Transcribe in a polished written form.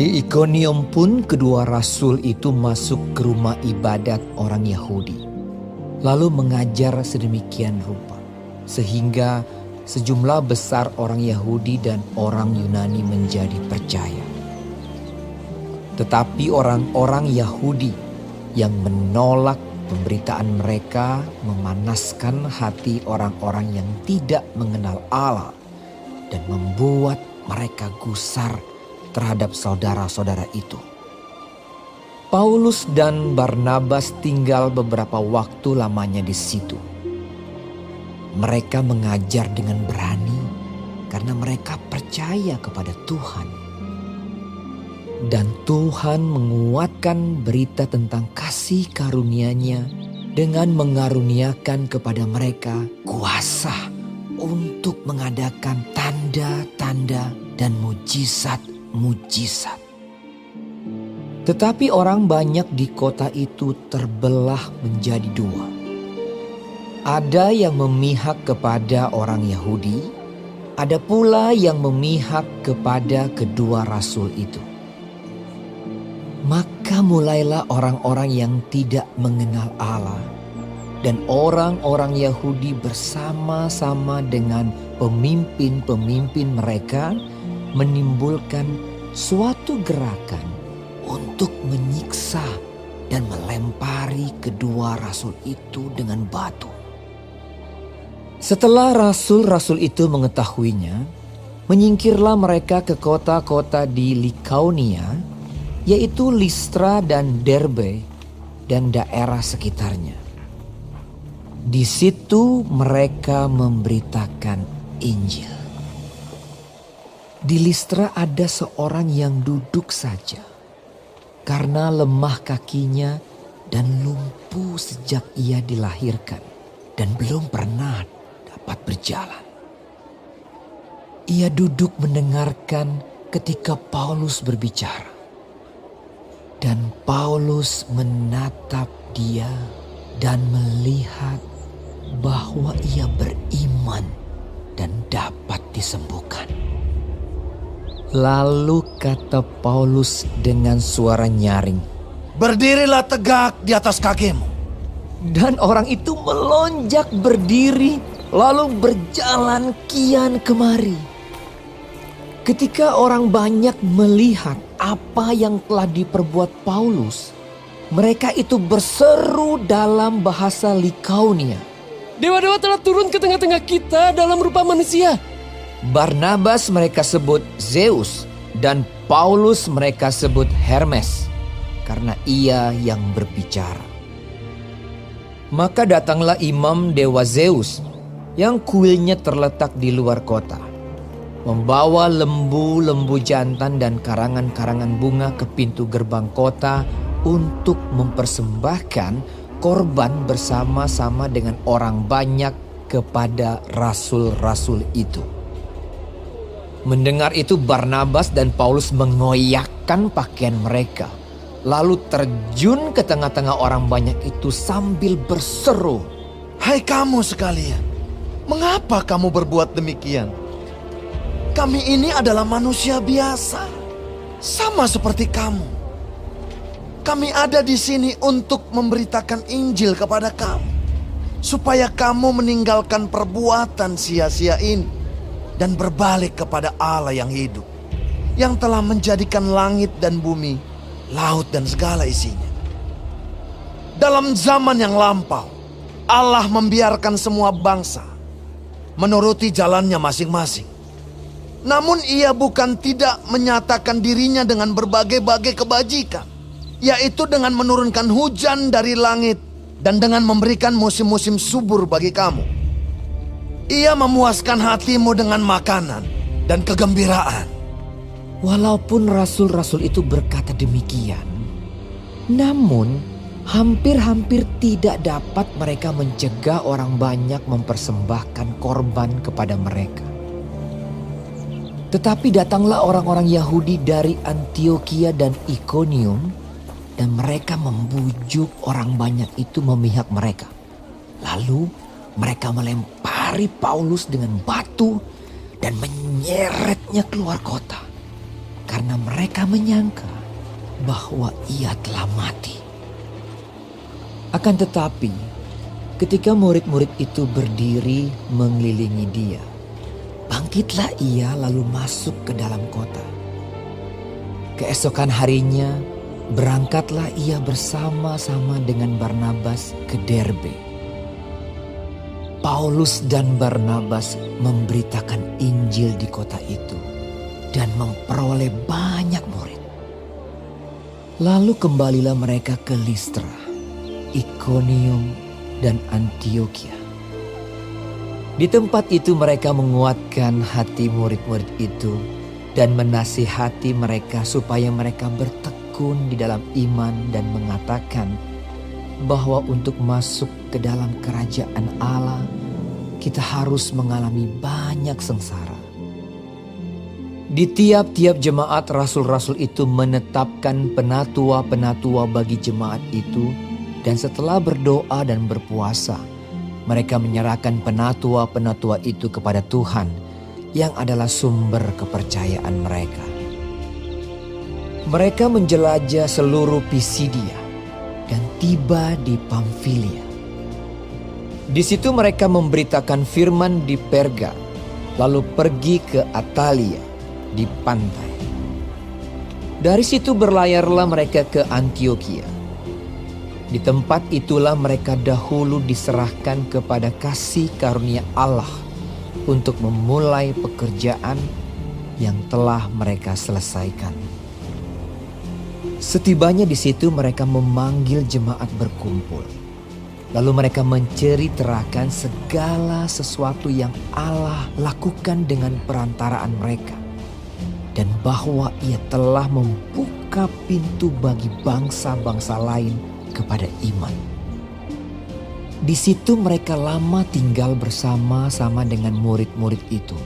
Di Ikonium pun kedua rasul itu masuk ke rumah ibadat orang Yahudi, lalu mengajar sedemikian rupa, sehingga sejumlah besar orang Yahudi dan orang Yunani menjadi percaya. Tetapi orang-orang Yahudi yang menolak pemberitaan mereka memanaskan hati orang-orang yang tidak mengenal Allah dan membuat mereka gusar terhadap saudara-saudara itu. Paulus dan Barnabas tinggal beberapa waktu lamanya di situ. Mereka mengajar dengan berani karena mereka percaya kepada Tuhan. Dan Tuhan menguatkan berita tentang kasih karunia-Nya dengan mengaruniakan kepada mereka kuasa untuk mengadakan tanda-tanda dan mujizat-mujizat. Tetapi orang banyak di kota itu terbelah menjadi dua. Ada yang memihak kepada orang Yahudi, ada pula yang memihak kepada kedua rasul itu. Maka mulailah orang-orang yang tidak mengenal Allah dan orang-orang Yahudi bersama-sama dengan pemimpin-pemimpin mereka menimbulkan suatu gerakan untuk menyiksa dan melempari kedua rasul itu dengan batu. Setelah rasul-rasul itu mengetahuinya, menyingkirlah mereka ke kota-kota di Likaonia, yaitu Listra dan Derbe dan daerah sekitarnya. Di situ mereka memberitakan Injil. Di Listra ada seorang yang duduk saja karena lemah kakinya dan lumpuh sejak ia dilahirkan dan belum pernah dapat berjalan. Ia duduk mendengarkan ketika Paulus berbicara. Dan Paulus menatap dia dan melihat bahwa ia beriman dan dapat disembuhkan. Lalu kata Paulus dengan suara nyaring, "Berdirilah tegak di atas kakimu." Dan orang itu melonjak berdiri lalu berjalan kian kemari. Ketika orang banyak melihat apa yang telah diperbuat Paulus, mereka itu berseru dalam bahasa Likaonia, "Dewa-dewa telah turun ke tengah-tengah kita dalam rupa manusia." Barnabas mereka sebut Zeus dan Paulus mereka sebut Hermes karena ia yang berbicara. Maka datanglah imam dewa Zeus yang kuilnya terletak di luar kota, membawa lembu-lembu jantan dan karangan-karangan bunga ke pintu gerbang kota untuk mempersembahkan korban bersama-sama dengan orang banyak kepada rasul-rasul itu. Mendengar itu Barnabas dan Paulus mengoyakkan pakaian mereka, lalu terjun ke tengah-tengah orang banyak itu sambil berseru, "Hai kamu sekalian, mengapa kamu berbuat demikian? Kami ini adalah manusia biasa, sama seperti kamu. Kami ada di sini untuk memberitakan Injil kepada kamu, supaya kamu meninggalkan perbuatan sia-sia ini dan berbalik kepada Allah yang hidup, yang telah menjadikan langit dan bumi, laut dan segala isinya. Dalam zaman yang lampau, Allah membiarkan semua bangsa menuruti jalannya masing-masing. Namun ia bukan tidak menyatakan dirinya dengan berbagai-bagai kebajikan, yaitu dengan menurunkan hujan dari langit dan dengan memberikan musim-musim subur bagi kamu. Ia memuaskan hatimu dengan makanan dan kegembiraan." Walaupun rasul-rasul itu berkata demikian, namun hampir-hampir tidak dapat mereka mencegah orang banyak mempersembahkan korban kepada mereka. Tetapi datanglah orang-orang Yahudi dari Antiokhia dan Ikonium, dan mereka membujuk orang banyak itu memihak mereka. Lalu mereka melempari Paulus dengan batu dan menyeretnya keluar kota. karena mereka menyangka bahwa ia telah mati. Akan tetapi, ketika murid-murid itu berdiri mengelilingi dia, bangkitlah ia lalu masuk ke dalam kota. Keesokan harinya, berangkatlah ia bersama-sama dengan Barnabas ke Derbe. Paulus dan Barnabas memberitakan Injil di kota itu dan memperoleh banyak murid. Lalu kembalilah mereka ke Listra, Ikonium, dan Antiokhia. Di tempat itu mereka menguatkan hati murid-murid itu dan menasihati mereka supaya mereka bertekun di dalam iman dan mengatakan bahwa untuk masuk ke dalam kerajaan Allah kita harus mengalami banyak sengsara. Di tiap-tiap jemaat rasul-rasul itu menetapkan penatua-penatua bagi jemaat itu, dan setelah berdoa dan berpuasa, mereka menyerahkan penatua-penatua itu kepada Tuhan yang adalah sumber kepercayaan mereka. Mereka menjelajah seluruh Pisidia dan tiba di Pamfilia. Di situ mereka memberitakan firman di Perga, lalu pergi ke Atalia di pantai. Dari situ berlayarlah mereka ke Antiokhia. Di tempat itulah mereka dahulu diserahkan kepada kasih karunia Allah untuk memulai pekerjaan yang telah mereka selesaikan. Setibanya di situ mereka memanggil jemaat berkumpul. Lalu mereka menceritakan segala sesuatu yang Allah lakukan dengan perantaraan mereka, dan bahwa ia telah membuka pintu bagi bangsa-bangsa lain kepada iman. Di situ mereka lama tinggal bersama-sama dengan murid-murid itu.